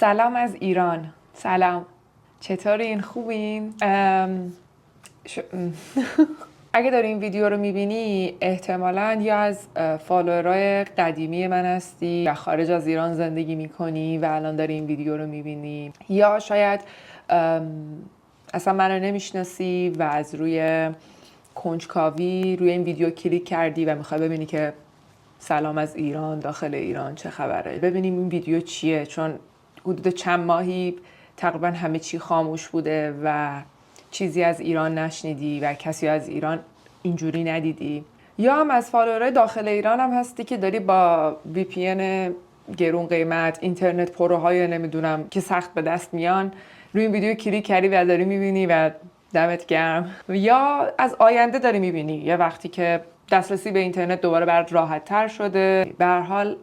سلام از ایران. سلام. چطورین؟ خوبین؟ اگه داری این ویدیو رو میبینی احتمالاً یا از فالوورای قدیمی من هستی یا خارج از ایران زندگی میکنی و الان داری این ویدیو رو میبینی، یا شاید اصلا من رو نمیشناسی و از روی کنجکاوی روی این ویدیو کلیک کردی و میخوای ببینی که سلام از ایران، داخل ایران چه خبره، ببینیم این ویدیو چیه. چون حدود چند ماهی تقریبا همه چی خاموش بوده و چیزی از ایران نشنیدی و کسی از ایران اینجوری ندیدی. یا هم از فالوورای داخل ایران هم هستی که داری با VPN گرون قیمت، اینترنت پروهای نمیدونم که سخت به دست میان روی این ویدیو کلیک کردی و داری میبینی و دمت گرم. یا از آینده داری میبینی یه وقتی که دسترسی به اینترنت دوباره برات راحت تر شده. به هر حال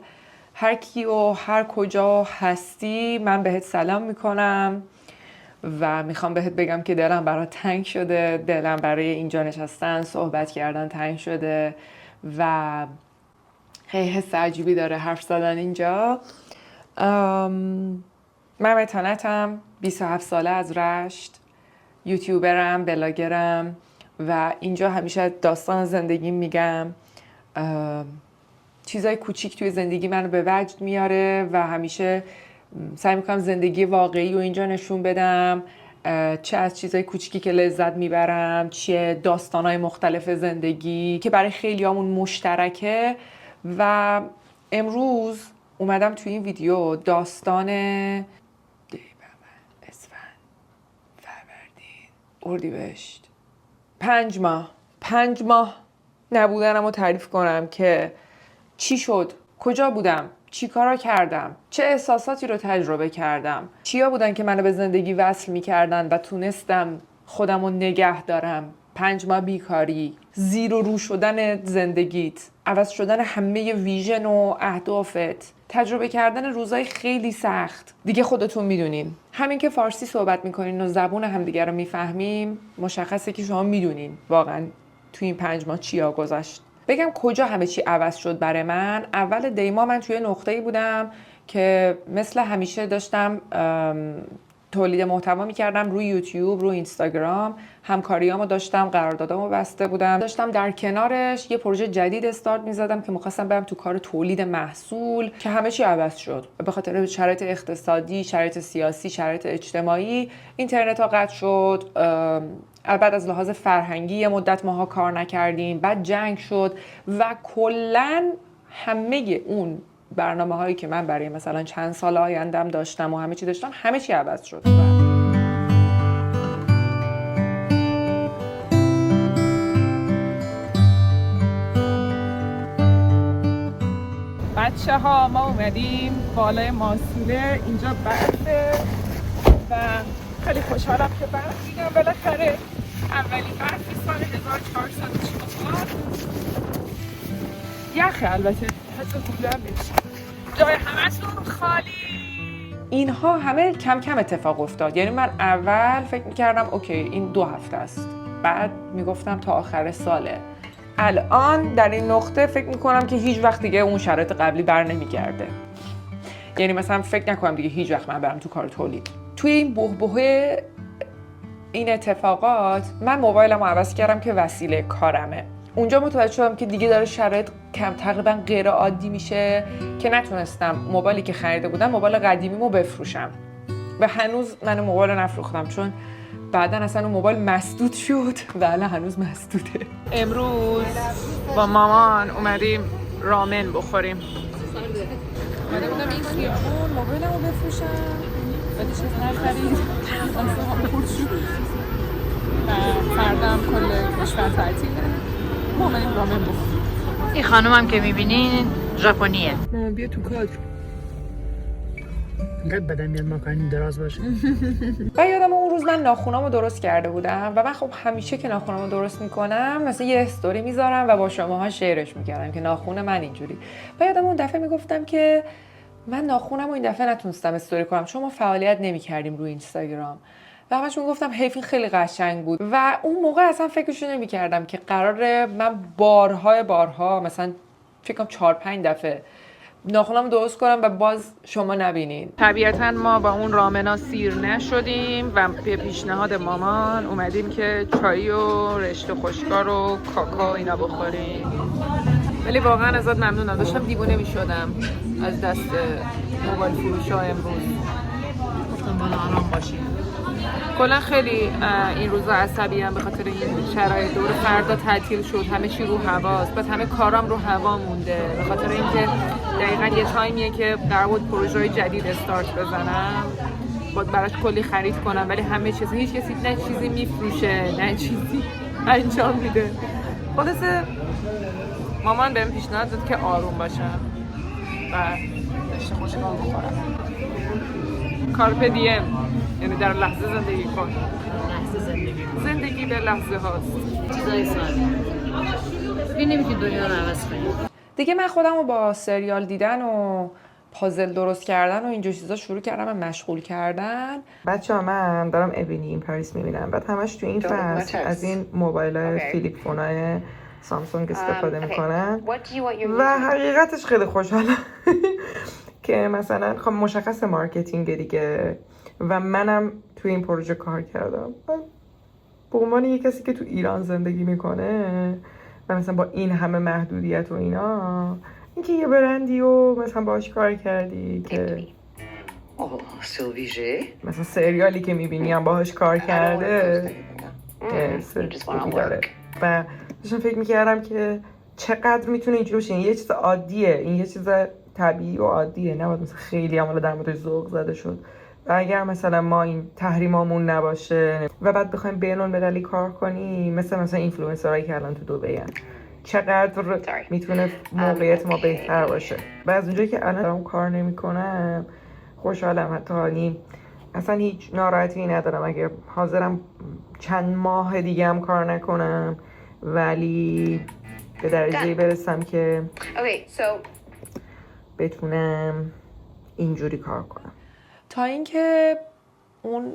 هر کی و هر کجا هستی من بهت سلام میکنم و میخوام بهت بگم که دلم برات تنگ شده، دلم برای اینجا نشستن صحبت کردن تنگ شده و خیلی حس عجیبی داره حرف زدن اینجا. من متانتم، 27 ساله، از رشت، یوتیوبرم، بلاگرم و اینجا همیشه داستان زندگی میگم. چیزای کوچیک توی زندگی منو به وجد میاره و همیشه سعی میکنم زندگی واقعی رو اینجا نشون بدم، چه از چیزای کوچیکی که لذت میبرم، چه داستانای مختلف زندگی که برای خیلیامون مشترکه. و امروز اومدم توی این ویدیو داستان دی، بهمن، اسفند، فروردین، اردیبهشت، 5 ماه نبودنم رو تعریف کنم که چی شد، کجا بودم، چی کارا کردم، چه احساساتی رو تجربه کردم، چیا بودن که منو به زندگی وصل میکردن و تونستم خودم رو نگه دارم. 5 ماه بیکاری، زیر و رو شدن زندگیت، عوض شدن همه ویژن و اهدافت، تجربه کردن روزای خیلی سخت. دیگه خودتون میدونین، همین که فارسی صحبت میکنین و زبون همدیگه رو میفهمیم مشخصه که شما میدونین واقعا توی این 5 ماه چیا گذشت. بگم کجا همه چی عوض شد برای من. اول دیما من توی نقطه‌ای بودم که مثل همیشه داشتم تولید محتوا میکردم روی یوتیوب، روی اینستاگرام، همکاریامو داشتم، قراردادامو بسته بودم، داشتم در کنارش یه پروژه جدید استارت میزدم که می‌خواستم برم تو کار تولید محصول، که همه چی عوض شد به خاطر شرایط اقتصادی، شرایط سیاسی، شرایط اجتماعی. اینترنت ها قطع شد، بعد از لحاظ فرهنگی یه مدت ماها کار نکردیم، بعد جنگ شد و کلاً همه اون برنامه هایی که من برای مثلا چند سال آیندم داشتم و همه چی داشتم، همه چی عوض شد. بچه ها ما اومدیم بالای ماسوله، اینجا برفه و خیلی خوشحالم که برف دیدم بالاخره. اولین برفی سال 1444. یخه البته، حتی بودم نیست، جای همتون خالی. اینها همه کم کم اتفاق افتاد. یعنی من اول فکر میکردم اوکی این 2 هفته است، بعد میگفتم تا آخر ساله. الان در این نقطه فکر میکنم که هیچ وقت دیگه اون شرایط قبلی بر نمیگرده. یعنی مثلا فکر نکنم دیگه هیچ وقت من برم تو کار تولید. توی این بحبوحه این اتفاقات من موبایلم رو عوض کردم که وسیله کارمه. اونجا متوجه شدم که دیگه داره شرایط تقریبا غیر عادی میشه که نتونستم موبایلی که خریده بودم، موبایل قدیمیمو بفروشم و هنوز من موبایل رو نفروختم چون بعدن اصلا اون موبایل مسدود شد و الان هنوز مسدوده. امروز با مامان اومدیم رامن بخوریم. اومده بودم این خیابون موبایلمو بفروشم ولی چیز نخرید، اصلا هم خورد شد و فردم کل کشور تعطیله. ما اومدیم رامن بخوریم. این خانومم که میبینین ژاپنیه. مامان بیا تو کادر. اینقدر بدن میاد ماکانی دراز باشه. و یادم اون روز من ناخونامو درست کرده بودم و من خب همیشه که ناخونامو درست میکنم مثلا یه استوری میذارم و با شماها شیرش میکردم که ناخون من اینجوری. و یادم اون دفعه میگفتم که من ناخونمو این دفعه نتونستم استوری کنم چون ما فعالیت نمیکردیم روی اینستاگرام و همش میگفتم حیف، خیلی قشنگ بود. و اون موقع اصلا فکرشو نمیکردم که قراره من بارها مثلا فکر کنم 4-5 دفعه ناخنامو درست کنم و باز شما نبینین. طبیعتاً ما با اون رامنا سیر نشدیم و به پیشنهاد مامان اومدیم که چای و رشته خشکار و کاکا اینا بخوریم. ولی واقعا ازت ممنونم، داشتم دیوونه میشدم از دست موبایل فروش‌ها امروز. گفتم بالا آرام باشیم. کلا خیلی این روزا عصبیم به خاطر این شرایط. دور فردا تعطیل شد، همه چی رو هواست، بعد همه کارام رو هوا مونده به خاطر اینکه دقیقاً یه تایمیه که قرار بود پروژه‌های جدید استارت بزنم، باید براش کلی خرید کنم، ولی همه چیز هیچ کسی نه چیزی میفروشه نه چیزی انجام میده. خلاصه مامان بهم پیشنهاد داد که آروم باشم و رشته خشکار بخورم. کارپه دیم، یعنی در لحظه زندگی کن. لحظه زندگی به لحظه هاست. چیزای ساده. ببینیم که دنیا رو عوض کنیم. دیگه من خودم رو با سریال دیدن و پازل درست کردن و اینجور چیزا شروع کردم و مشغول کردن. بچه‌ها من دارم ابینی این پاریس میبینم، بعد همش تو این فصل از این موبایل فیلیپ فونای سامسونگ استفاده میکنن و حقیقتش خیلی خوشحالم که مثلا خب مشخص مارکتینگ دیگه و منم تو این پروژه کار کردم. به عنوان یک کسی که تو ایران زندگی میکنه و مثلا با این همه محدودیت و اینا، اینکه یه برندی و مثلا باهاش کار کردی که مثلا سریالی که میبینی هم باهاش کار کرده خوبی داره و داشتم فکر میکردم که چقدر میتونه اینجوری باشه. یه چیز عادیه، این یه چیز طبیعی و عادیه، نباید مثلا خیلی عمالا در موردش ذوق زده شد. و اگر مثلا ما این تحریمامون نباشه و بعد بخوایم بین‌المللی کار کنیم مثلا اینفلوئنسرایی که الان تو دبی هستن، چقدر میتونه موقعیت ما بهتر باشه. و از اونجایی که الان دارم کار نمی‌کنم خوشحالم، حتی اصلا هیچ ناراحتی ندارم اگه حاضرم چند ماه دیگه هم کار نکنم، ولی به درجه‌ای برسم که بتونم اینجوری کار کنم. تا اینکه اون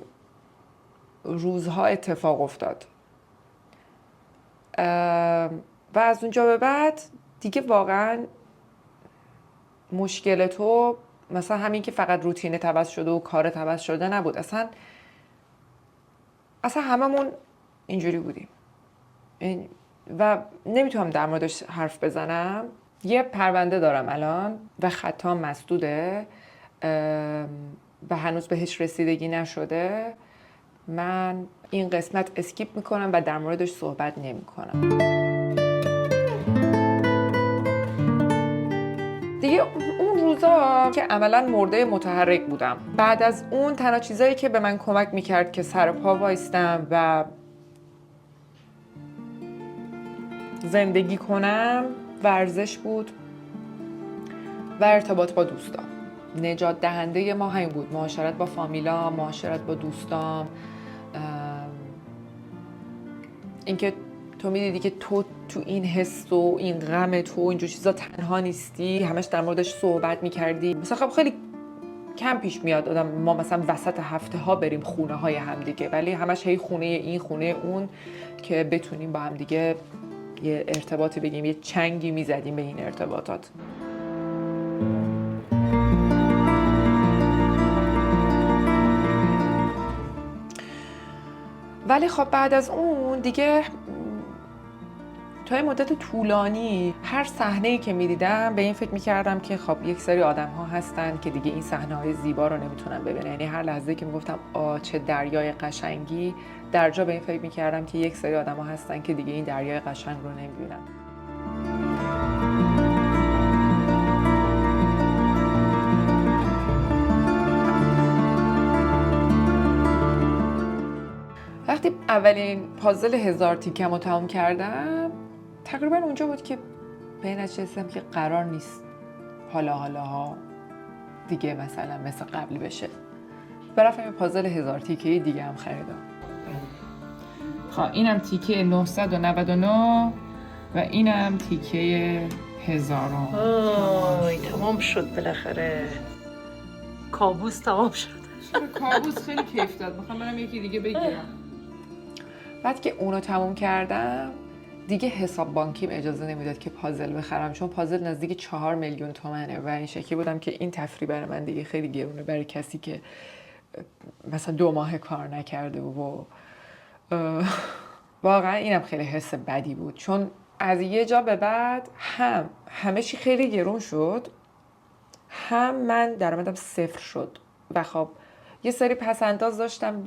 روزها اتفاق افتاد و از اونجا به بعد دیگه واقعا مشکل تو مثلا همین که فقط روتین عوض شده و کار عوض شده نبود، اصلا هممون اینجوری بودیم و نمیتونم در موردش حرف بزنم. یه پرونده دارم الان و خطام مسدوده و هنوز بهش رسیدگی نشده. من این قسمت اسکیپ میکنم و در موردش صحبت نمیکنم. دیگه اون روزا که عملاً مرده متحرک بودم. بعد از اون تنها چیزایی که به من کمک میکرد که سر پا وایستم و زندگی کنم ورزش بود و ارتباط با دوستام. نجات دهنده ما همین بود، معاشرت با فامیلا، معاشرت با دوستام. اینکه تو میدیدی که تو این حس و این غم تو اینجور چیزا تنها نیستی، همش در موردش صحبت میکردی. مثلا خب خیلی کم پیش میاد آدم ما مثلا وسط هفته ها بریم خونه های همدیگه، ولی همش هی خونه این خونه اون که بتونیم با همدیگه یه ارتباطی بگیم، یه چنگی میزدیم به این ارتباطات. ولی خب بعد از اون دیگه تا یه مدت طولانی هر صحنه‌ای که می‌دیدم به این فکر می‌کردم که خب یک سری آدم‌ها هستن که دیگه این صحنه‌های زیبا رو نمیتونن ببینن. یعنی هر لحظه که میگفتم چه دریای قشنگی، در جا به این فکر می‌کردم که یک سری آدم‌ها هستن که دیگه این دریای قشنگ رو نمی‌بینن. وقتی اولین پازل 1000 تیکم رو تمام کردم، تقریبا اونجا بود که به این نتیجه رسیدم که قرار نیست حالا دیگه مثلا مثل قبل بشه. برفتم یه پازل 1000 تیکه دیگه هم خریدم. خب اینم تیکه 999 و اینم تیکه 1000. آی تمام شد بالاخره. کابوس تمام شد. کابوس خیلی کیف داد. میخوام برم یکی دیگه بگیرم. بعد که اونو تموم کردم دیگه حساب بانکیم اجازه نمیداد که پازل بخرم، چون پازل نزدیک 4 میلیون تومنه و این شکلی بودم که این تفریح برای من دیگه خیلی گرونه برای کسی که مثلا 2 ماه کار نکرده و واقعا اینم خیلی حس بدی بود، چون از یه جا به بعد همه چی خیلی گرون شد، هم من درآمدم صفر شد و خب یه سری پسنداز داشتم،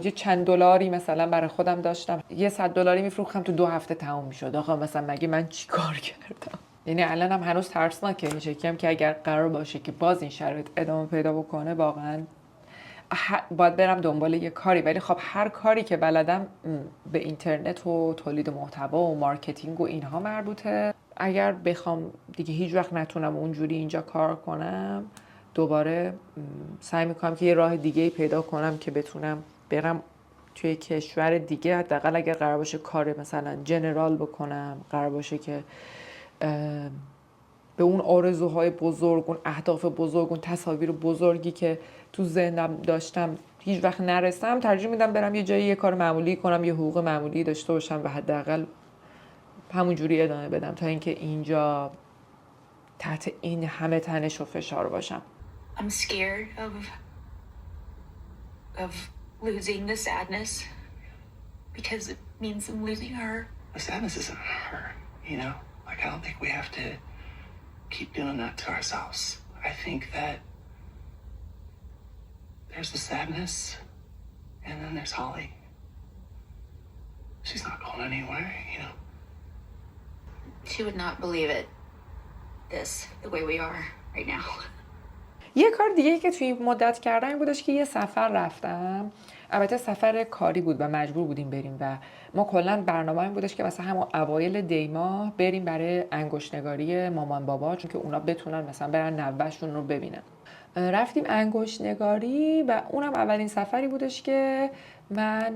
یه چند دلاری مثلا برای خودم داشتم، یه $100 میفروختم تو 2 هفته تموم میشد. آقا مثلا مگه من چی کار کردم؟ یعنی الان هم هنوز ترسناکه این شکلی هم که اگر قرار باشه که باز این شرایط ادامه پیدا بکنه واقعا باید برم دنبال یه کاری. ولی خب هر کاری که بلدم به اینترنت و تولید محتوا و مارکتینگ و اینها مربوطه. اگر بخوام دیگه هیچ وقت نتونم اونجوری اینجا کار کنم، دوباره سعی میکنم که یه راه دیگه پیدا کنم که بتونم برم توی کشور دیگه. حداقل اگر قرار باشه کار مثلا جنرال بکنم، قرار باشه که به اون آرزوهای بزرگ، اون اهداف بزرگ، اون تصاویر بزرگی که تو ذهنم داشتم هیچ وقت نرسم، ترجیح میدم برم یه جایی یه کار معمولی کنم، یه حقوق معمولی داشته باشم و حداقل همونجوری ادامه بدم تا اینکه اینجا تحت این همه تنش و فشار باشم. I'm scared of losing the sadness because it means I'm losing her. The sadness isn't her, you know? Like, I don't think we have to keep doing that to ourselves. I think that there's the sadness, and then there's Holly. She's not going anywhere, you know? She would not believe it. The way we are right now. یه کار دیگه که توی این مدت کردم این بودش که یه سفر رفتم. البته سفر کاری بود و مجبور بودیم بریم و ما کلا برنامه این بودش که مثلا همون اوایل دیما بریم برای انگشت‌نگاری مامان بابا، چون که اونا بتونن مثلا برن نوه‌شون رو ببینن. رفتیم انگشت‌نگاری و اونم اولین سفری بودش که من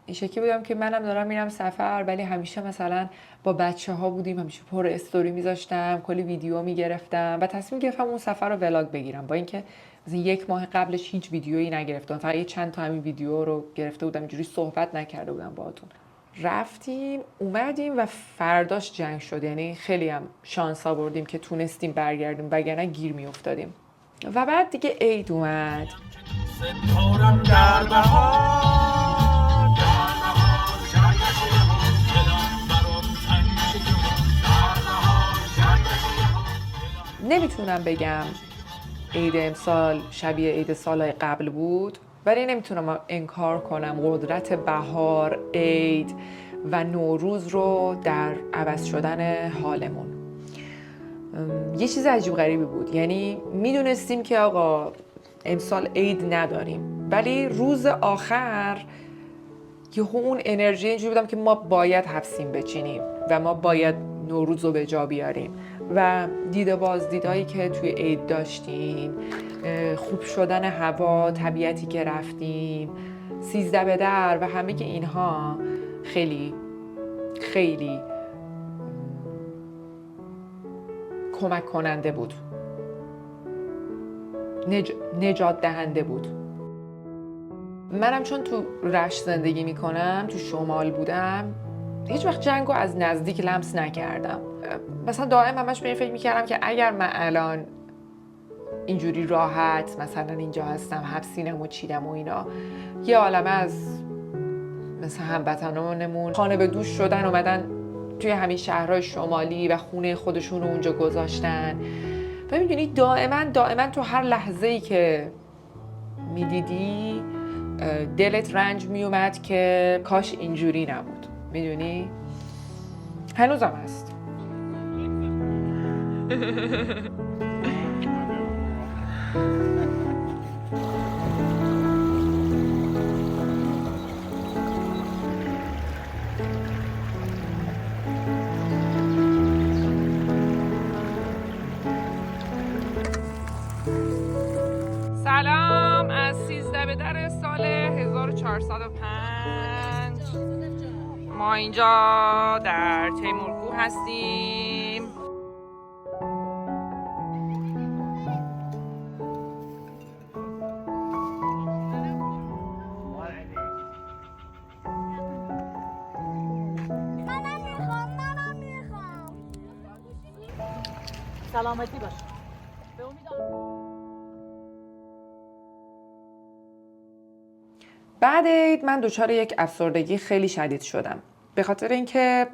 این شکلی بودم که منم دارم میرم سفر، ولی همیشه مثلا با بچه‌ها بودیم، همیشه پر استوری میذاشتم، کلی ویدیو میگرفتم و تصمیم گرفتم اون سفر رو ولاگ بگیرم، با اینکه مثلا 1 ماه قبلش هیچ ویدیویی نگرفتم، فقط یه چند تا همین ویدیو رو گرفته بودم، اینجوری صحبت نکرده بودم باهاتون. رفتیم اومدیم و فرداش جنگ شد، یعنی خیلی هم شانس آوردیم که تونستیم برگردیم وگرنه گیر میافتادیم. و بعد دیگه عید اومد. نمیتونم بگم عید امسال شبیه عید سالهای قبل بود، ولی نمیتونم انکار کنم قدرت بهار، عید و نوروز رو در عوض شدن حالمون. یه چیز عجیب غریبی بود، یعنی میدونستیم که آقا امسال عید نداریم، ولی روز آخر یهو اون انرژی اینجوری بودم که ما باید حفسیم بچینیم و ما باید نوروز رو به جا بیاریم و دید بازدیدهایی که توی عید داشتیم، خوب شدن هوا، طبیعتی که رفتیم، 13 به در و همه که اینها خیلی خیلی کمک کننده بود، نجات دهنده بود. منم چون تو رشت زندگی میکنم، تو شمال بودم، هیچ وقت جنگو از نزدیک لمس نکردم. مثلا دائم همش به این فکر میکردم که اگر من الان اینجوری راحت مثلا اینجا هستم، حبسینم و چیدم و اینا، یه عالمه از مثلا هموطنانمون خانه به دوش شدن، اومدن توی همین شهرهای شمالی و خونه خودشون رو اونجا گذاشتن و میدونی دائما تو هر لحظه‌ای که میدیدی دلت رنج میومد که کاش اینجوری نبود. میدونی؟ هنوزم هست. سلام از 13 به در سال 1405. ما اینجا در تیمورکو هستیم. سلامتی باش. به امید بعد عید من دچار یک افسردگی خیلی شدید شدم، به خاطر اینکه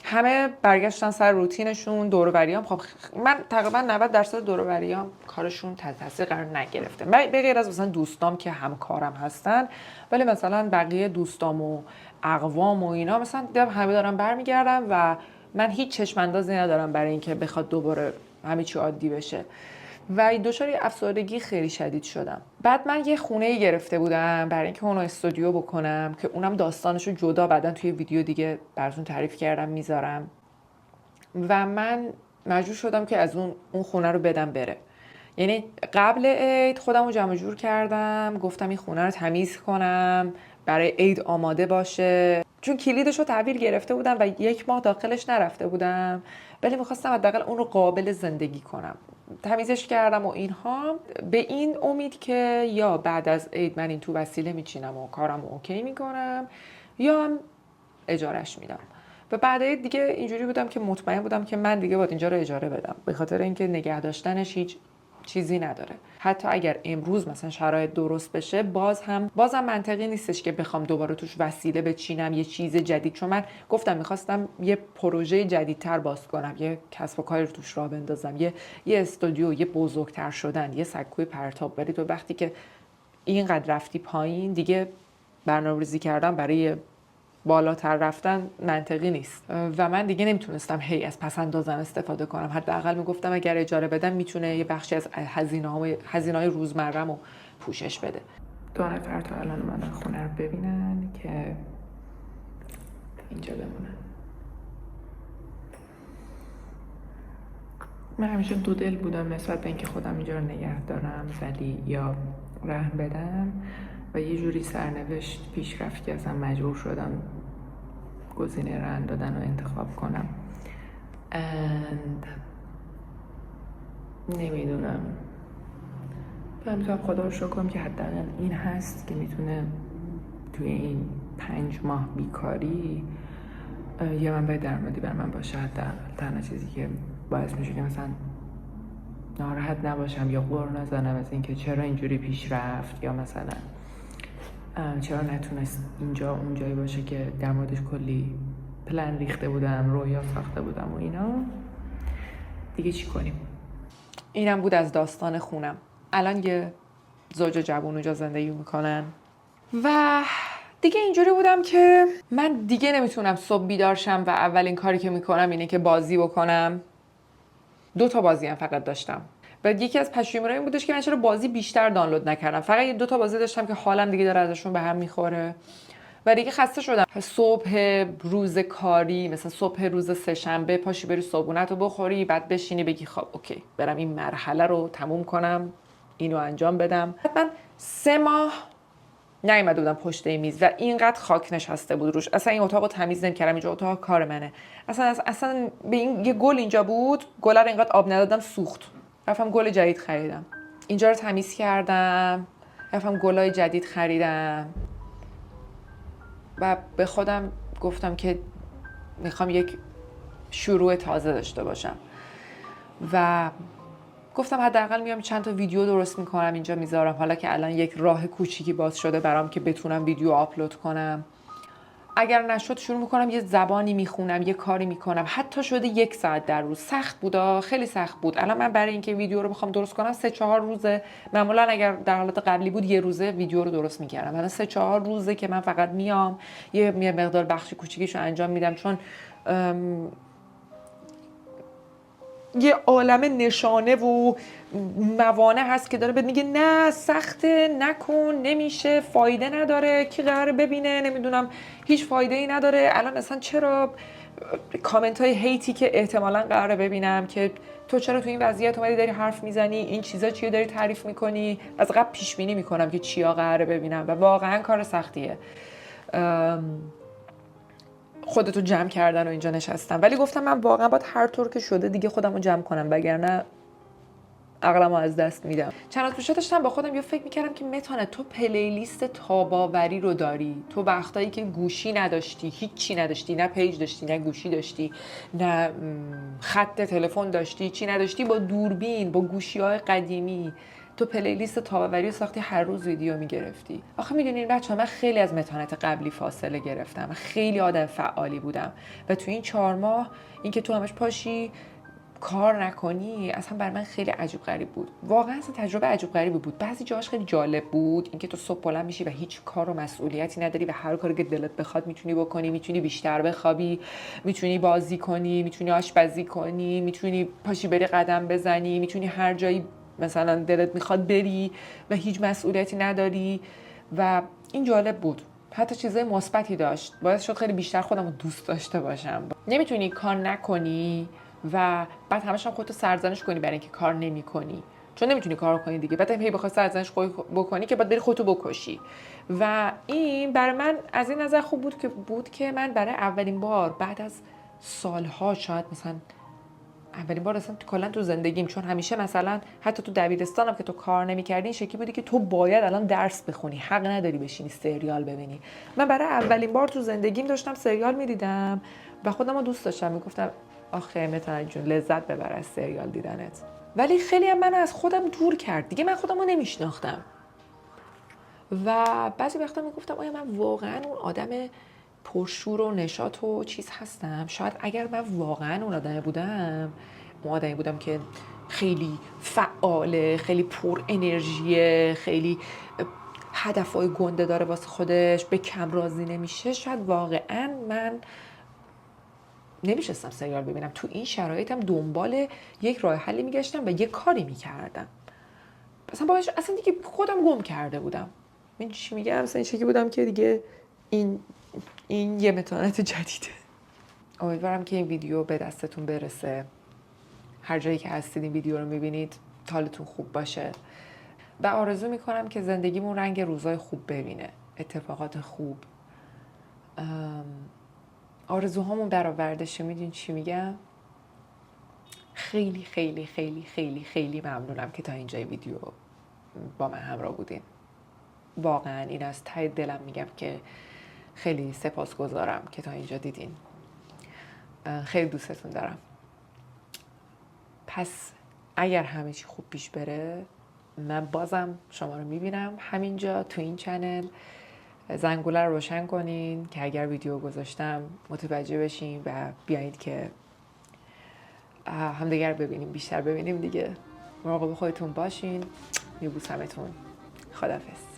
همه برگشتن سر روتینشون. دور و بریام خب من تقریبا 90% دور و بریام کارشون تحت تاثیر قرار نگرفته، به غیر از مثلا دوستام که همکارم هستن، ولی مثلا بقیه دوستام و اقوام و اینا مثلا دیدم همه دارن برمیگردن و من هیچ چشم اندازی ندارم برای اینکه بخواد دوباره همه چی عادی بشه و دچار افسردگی خیلی شدید شدم. بعد من یه خونه‌ای گرفته بودم برای اینکه اونو استودیو بکنم که اونم داستانشو جدا بعدن توی ویدیو دیگه براتون تعریف کردم میذارم و من مجبور شدم که از اون خونه رو بدم بره. یعنی قبل عید خودم رو جمع جور کردم، گفتم این خونه رو تمیز کنم برای عید آماده باشه، چون کلیدش رو تحویل گرفته بودم و 1 ماه داخلش نرفته بودم، ولی میخواستم حداقل اون رو قابل زندگی کنم. تمیزش کردم و اینها به این امید که یا بعد از عید من این تو وسیله میچینم و کارم رو اوکی میکنم یا هم اجارش میدم. و بعد عید دیگه اینجوری بودم که مطمئن بودم که من دیگه باید اینجا رو اجاره بدم، به خاطر اینکه نگه داشتنش هیچ چیزی نداره. حتی اگر امروز مثلا شرایط درست بشه بازم منطقی نیستش که بخوام دوباره توش وسیله بچینم، یه چیز جدید. چون من گفتم میخواستم یی پروژه جدیدتر باز کنم، یه کسب و کاری رو توش راه بندازم، یه استودیو، یه بزرگتر شدن، یه سکوی پرتاب. ولی تو وقتی که اینقدر رفتی پایین دیگه برنامه‌ریزی کردن برای بالاتر رفتن منطقی نیست و من دیگه نمیتونستم هی از پس‌اندازم استفاده کنم. حداقل میگفتم اگر اجاره بدم میتونه یه بخشی از هزینه‌های روزمره‌مو پوشش بده. 2 نفر تا الان من خونه رو ببینن که اینجا بمونن. من همیشه دو دل بودم نسبت به اینکه خودم اینجا رو نگه دارم ولی یا رهن بدم و یه جوری سرنوشت پیش رفت که اصلا مجبور شدم گزینه رهن دادن رو انتخاب کنم. نمیدونم، میتونم خدا رو شکر کنم که حداقل این هست که میتونه توی این 5 ماه بیکاری یه منبع درآمدی بر من باشه. حداقل تنها چیزی که باعث میشه که مثلا ناراحت نباشم یا غر نزنم از اینکه چرا اینجوری پیش رفت یا مثلا چرا نتونست اینجا اونجایی باشه که در موردش کلی پلن ریخته بودم، رویا ساخته بودم و اینا. دیگه چی کنیم؟ اینم بود از داستان خونم. الان یه زوج جوون اونجا زندگی میکنن و دیگه اینجوری بودم که من دیگه نمیتونم صبح بیدار شم و اولین کاری که میکنم اینه که بازی بکنم. 2 تا بازی هم فقط داشتم و یکی از پشیمونیام این بودش که من چرا بازی بیشتر دانلود نکردم. فقط 2 تا بازی داشتم که حالم دیگه داره ازشون به هم میخوره و دیگه خسته شدم. صبح روز کاری، مثلا صبح روز سه‌شنبه پاشی بری صبحونت رو بخوری، بعد بشینی بگی خب اوکی برم این مرحله رو تموم کنم، اینو انجام بدم. من 3 ماه نیومده بودم پشت این میز و اینقدر خاک نشسته بود روش. اصلا این اتاقو تمیز نمی‌کردم، اینجا اتاق کار منه. اصلا به این یه گل اینجا بود، گل رو اینقدر آب ندادم سوخت. رفتم گل جدید خریدم. اینجا رو تمیز کردم، رفتم گلای جدید خریدم و به خودم گفتم که میخوام یک شروع تازه داشته باشم و گفتم حداقل میام چند تا ویدیو درست میکنم اینجا میذارم. حالا که الان یک راه کوچیکی باز شده برام که بتونم ویدیو آپلود کنم. اگر نشد شروع میکنم یه زبانی میخونم، یه کاری میکنم. حتی شده 1 ساعت در روز. سخت بود، خیلی سخت بود. الان من برای اینکه ویدیو رو بخوام درست کنم 3-4 روزه. معمولا اگر در حالت قبلی بود یه روزه ویدیو رو درست میکردم. الان 3-4 روزه که من فقط میام یه مقدار بخش کوچیکیشو انجام میدم، چون یه عالم نشانه و موانع هست که داره بهت میگه نه سخته، نکن، نمیشه، فایده نداره، کی قراره ببینه، نمیدونم هیچ فایده ای نداره. الان اصلا چرا کامنت های هیتی که احتمالاً قراره ببینم که تو چرا تو این وضعیت اومدی داری حرف میزنی، این چیزا چیه داری تعریف میکنی، از قبل پیش بینی میکنم که چیا قراره ببینم و واقعا کار سختیه. خودتو جمع کردن و اینجا نشستم، ولی گفتم من واقعا باید هر طور که شده دیگه خودم رو جمع کنم، وگرنه عقلمو از دست میدم. چند روز پیش داشتم با خودم یه فکر میکردم که متانه تو پلیلیست تاباوری رو داری. تو وقتایی که گوشی نداشتی، هیچی نداشتی، نه پیج داشتی، نه گوشی داشتی، نه خط تلفن داشتی، چی نداشتی، با دوربین، با گوشی‌های قدیمی تو پلیلیست تاباوری رو ساختی، هر روز ویدیو میگرفتی. آخه میدونین بچه‌ها، من خیلی از متانت قبلی فاصله گرفتم. خیلی آدم فعالی بودم و تو این 4 ماه اینکه تو همش پاشی کار نکنی اصلا برای من خیلی عجیب غریب بود. واقعا اصلا تجربه عجیب غریبی بود. بعضی جاهاش خیلی جالب بود، اینکه تو صبح بلند میشی و هیچ کار و مسئولیتی نداری و هر کاری که دلت بخواد میتونی بکنی، میتونی بیشتر بخوابی، میتونی بازی کنی، میتونی آشپزی کنی، میتونی پاشی بری قدم بزنی، میتونی هر جایی مثلا دلت میخواد بری و هیچ مسئولیتی نداری و این جالب بود. حتی چیزای مثبتی داشت. باعث شد خیلی بیشتر خودم رو دوست داشته باشم. نمیتونی کار نکنی و بعد همش هم خودتو سرزنش کنی برای اینکه کار نمی‌کنی. چون نمیتونی کار کنی دیگه. بعد هی بخوای سرزنش بکنی که بعد بری خودتو بکشی. و این برای من از این نظر خوب بود که من برای اولین بار بعد از سالها، شاید مثلا اولین بار اصلا کلا تو زندگیم، چون همیشه مثلا حتی تو دبیرستانم که تو کار نمی‌کردی این شکلی بودی که تو باید الان درس بخونی، حق نداری بشینی سریال ببینی. من برای اولین بار تو زندگیم داشتم سریال می‌دیدم و خودم رو دوست داشتم. میگفتم آخه متانه جون لذت ببر از سریال دیدنت. ولی خیلی هم منو از خودم دور کرد. دیگه من خودم رو نمیشناختم و بعضی وقتا میگفتم آیا من واقعا اون آدم پرشور و نشاط و چیز هستم؟ شاید اگر من واقعا اون آدمی بودم که خیلی فعاله، خیلی پر انرژیه، خیلی هدفهای گنده داره واسه خودش، به کم راضی نمیشه، شاید واقعا من نمیشستم سریال ببینم. تو این شرایطم دنبال یک راه حلی میگشتم و یک کاری میکردم. اصلا دیگه خودم گم کرده بودم. من چی میگم؟ اصلا این شکلی بودم که دیگه این یه متانت جدیده. امیدوارم که این ویدیو به دستتون برسه. هر جایی که هستید این ویدیو رو میبینید حالتون خوب باشه و آرزو میکنم که زندگیمون رنگ روزای خوب ببینه، اتفاقات خوب. آرزوهامون برآورده شه. میدونی چی میگم؟ خیلی خیلی خیلی خیلی خیلی ممنونم که تا اینجای ویدیو با من همراه بودین. واقعا این از ته دلم میگم که خیلی سپاسگزارم که تا اینجا دیدین. خیلی دوستتون دارم. پس اگر همه چی خوب پیش بره من بازم شما رو میبینم همینجا تو این چنل. زنگوله رو روشن کنین که اگر ویدیو گذاشتم متوجه بشین و بیایید که همدیگر ببینیم، بیشتر ببینیم دیگه. مراقب خودتون باشین. میبوسمتون. خداحافظ.